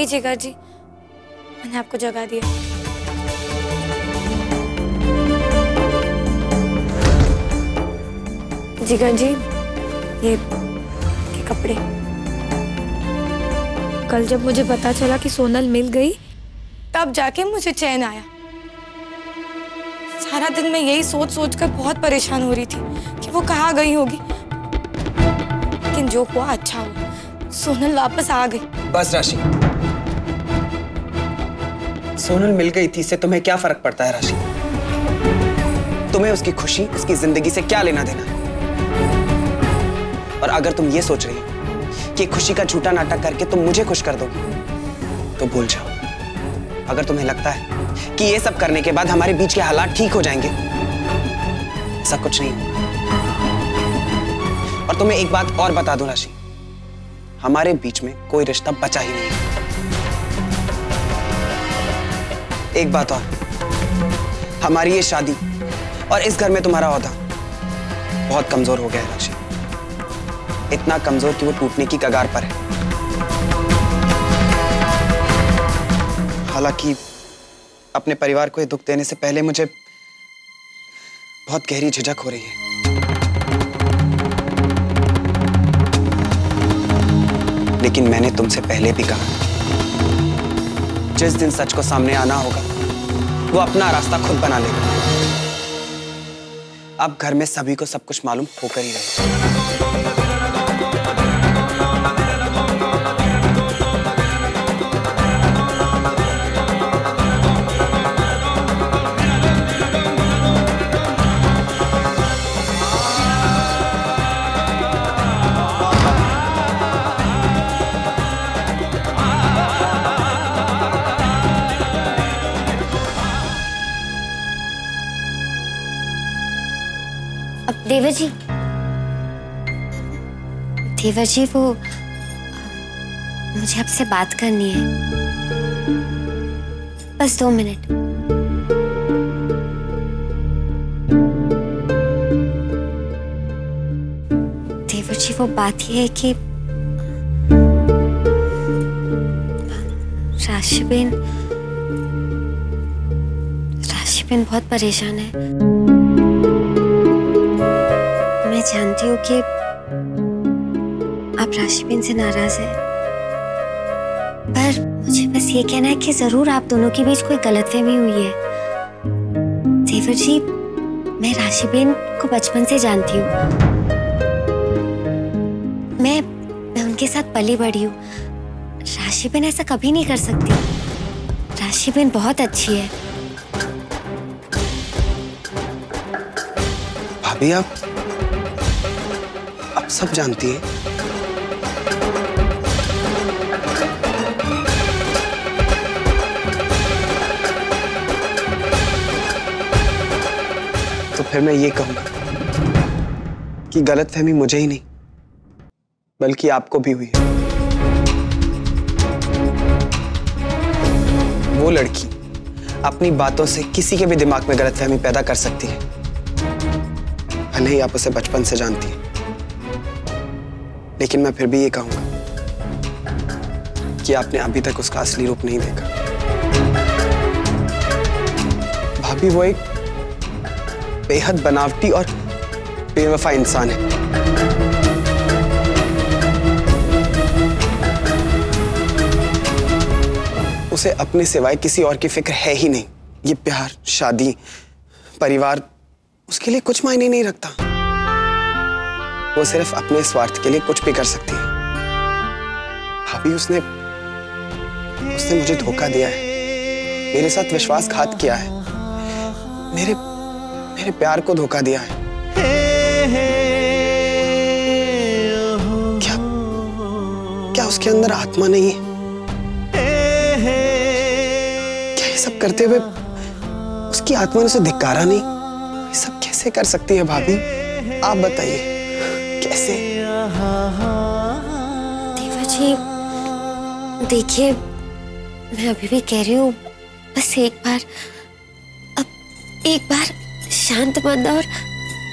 Sorry जिगर जी, मैंने आपको जगा दिया। जिगर जी, ये कपड़े। कल जब मुझे पता चला कि सोनल मिल गई, तब जाके मुझे चैन आया। सारा दिन मैं यही सोच सोच कर बहुत परेशान हो रही थी कि वो कहाँ गई होगी। लेकिन जो हुआ अच्छा हुआ, सोनल वापस आ गई। बस राशि, सोनल मिल गई थी इससे तुम्हें क्या फर्क पड़ता है राशि? तुम्हें उसकी खुशी, उसकी जिंदगी से क्या लेना देना? और अगर तुम ये सोच रही हो कि खुशी का झूठा नाटक करके तुम मुझे खुश कर दोगी, तो भूल जाओ। अगर तुम्हें लगता है कि ये सब करने के बाद हमारे बीच के हालात ठीक हो जाएंगे, ऐसा कुछ नहीं। और तुम्हें एक बात और बता दूं राशि, हमारे बीच में कोई रिश्ता बचा ही नहीं। एक बात और, हमारी ये शादी और इस घर में तुम्हारा ओहदा बहुत कमजोर हो गया है राशि। इतना कमजोर कि वो टूटने की कगार पर है। हालांकि अपने परिवार को ये दुख देने से पहले मुझे बहुत गहरी झिझक हो रही है। लेकिन मैंने तुमसे पहले भी कहा, जिस दिन सच को सामने आना होगा, वो अपना रास्ता खुद बना लेगा। अब घर में सभी को सब कुछ मालूम होकर ही रहेगा। देवर जी, वो मुझे आपसे बात करनी है, बस 2 मिनट। देवर जी, वो बात ये है कि राशिबेन बहुत परेशान है। मैं जानती हूँ कि आप राशिबेन से नाराज हैं, पर मुझे बस ये कहना है कि जरूर आप दोनों के बीच कोई गलतफहमी हुई है। देवर जी, मैं राशिबेन को बचपन से जानती हूँ। मैं उनके साथ पली बड़ी हूँ। राशिबेन ऐसा कभी नहीं कर सकती। राशिबेन बहुत अच्छी है। भाभी, आप सब जानती है। तो फिर मैं ये कहूंगा कि गलतफहमी मुझे ही नहीं बल्कि आपको भी हुई है। वो लड़की अपनी बातों से किसी के भी दिमाग में गलतफहमी पैदा कर सकती है, भले ही आप उसे बचपन से जानती हैं। लेकिन मैं फिर भी ये कहूंगा कि आपने अभी तक उसका असली रूप नहीं देखा। भाभी, वो एक बेहद बनावटी और बेवफा इंसान है। उसे अपने सिवाय किसी और की फिक्र है ही नहीं। ये प्यार, शादी, परिवार उसके लिए कुछ मायने नहीं रखता। वो सिर्फ अपने स्वार्थ के लिए कुछ भी कर सकती है। भाभी, उसने मुझे धोखा दिया है, मेरे साथ विश्वासघात किया है, मेरे प्यार को धोखा दिया है। क्या उसके अंदर आत्मा नहीं है? क्या ये सब करते हुए उसकी आत्मा ने उसे धिक्कारा नहीं? ये सब कैसे कर सकती है भाभी? आप बताइए, कैसे? देवर जी, देखिए, मैं अभी भी कह रही हूँ, बस एक बार शांत मन और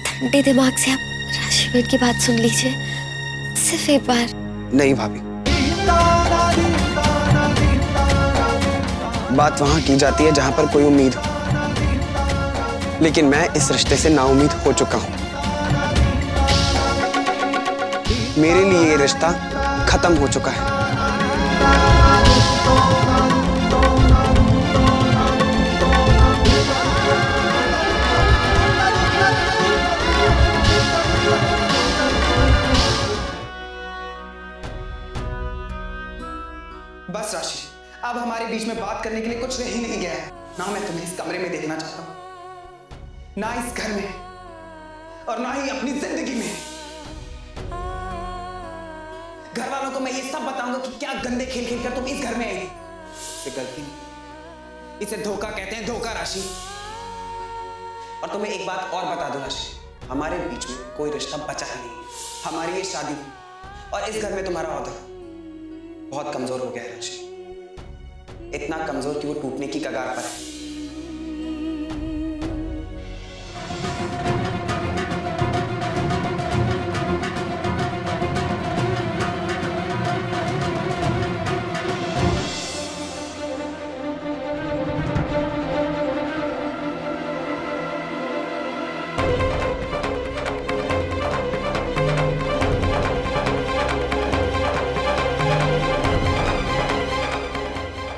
ठंडे दिमाग से आप राशिबेन की बात सुन लीजिए, सिर्फ एक बार। नहीं भाभी, बात वहां की जाती है जहां पर कोई उम्मीद हो, लेकिन मैं इस रिश्ते से नाउम्मीद हो चुका हूं। मेरे लिए ये रिश्ता खत्म हो चुका है। बस राशि, अब हमारे बीच में बात करने के लिए कुछ रह ही नहीं गया है। ना मैं तुम्हें इस कमरे में देखना चाहता हूं, ना इस घर में, और ना ही अपनी जिंदगी में। घर वालों को मैं ये सब बताऊंगा कि क्या गंदे खेल खेलकर तुम इस घर में आई। इसे गलती नहीं, इसे धोखा कहते हैं, धोखा राशि। और तुम्हें एक बात और बता दो राशि, हमारे बीच में कोई रिश्ता बचा ही नहीं। हमारी ये शादी हुई और इस घर में तुम्हारा औहदा बहुत कमजोर हो गया है राशि, इतना कमजोर कि वो टूटने की कगार पर है।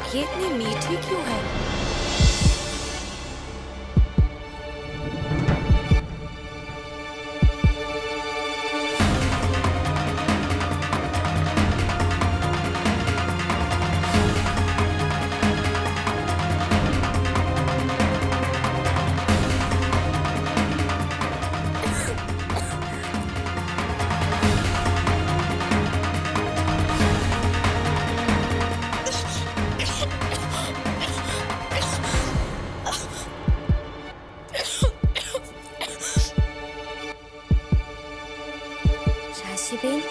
ये इतनी मीठी क्यों है? राशिबेन,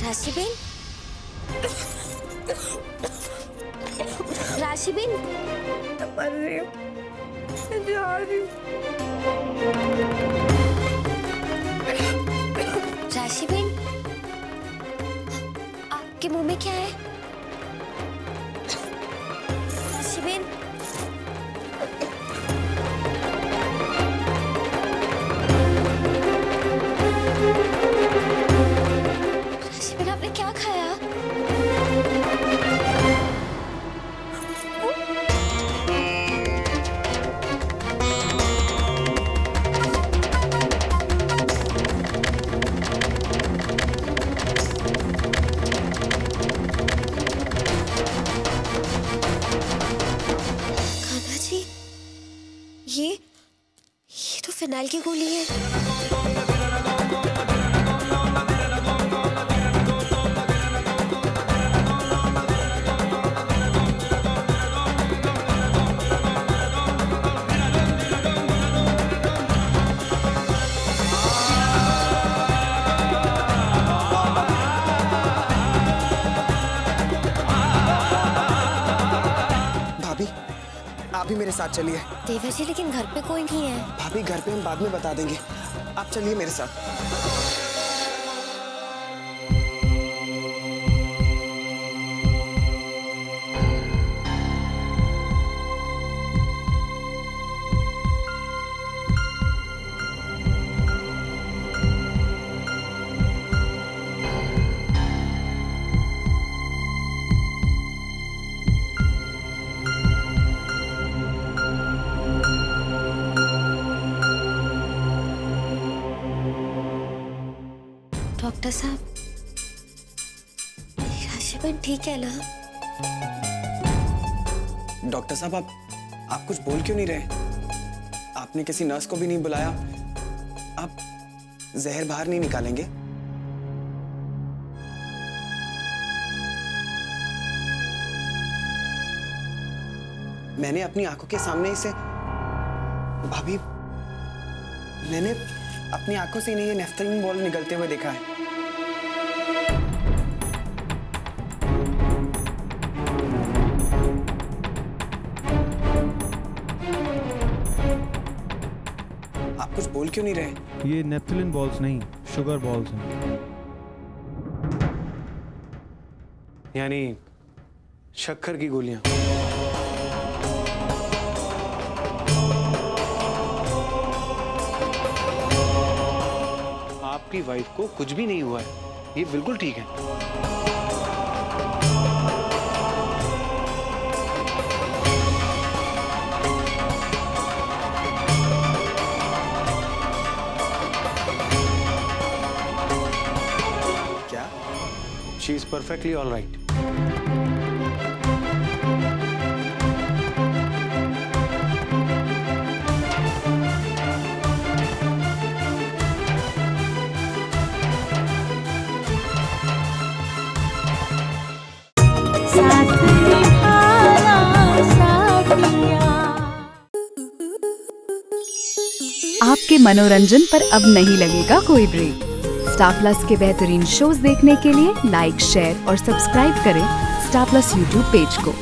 राशिबेन, राशिबेन, मर रही हूँ, मैं जा रही हूँ। राशिबेन, आपके मुंह में क्या है? राशिबेन, राशिबेन, आपने क्या खाया? कान्हा जी, ये तो फिनाइल की गोली है। भाभी, आप भी मेरे साथ चलिए। देवर जी, लेकिन घर पे कोई नहीं है। भाभी, घर पे हम बाद में बता देंगे, आप चलिए मेरे साथ। डॉक्टर साहब, राशिबेन ठीक है ना? डॉक्टर साहब, आप कुछ बोल क्यों नहीं रहे? आपने किसी नर्स को भी नहीं बुलाया। आप जहर बाहर नहीं निकालेंगे? मैंने अपनी आंखों के सामने इसे, भाभी, मैंने अपनी आंखों से इन्हें ये नेफ्थलीन बॉल निकलते हुए देखा है। आप कुछ बोल क्यों नहीं रहे? ये नेफ्थलीन बॉल्स नहीं, शुगर बॉल्स हैं। यानी शक्कर की गोलियां। आपकी वाइफ को कुछ भी नहीं हुआ है, ये बिल्कुल ठीक है। क्या? She is perfectly all right. आपके मनोरंजन पर अब नहीं लगेगा कोई ब्रेक। स्टार प्लस के बेहतरीन शोज देखने के लिए लाइक, शेयर और सब्सक्राइब करें स्टार प्लस यूट्यूब पेज को।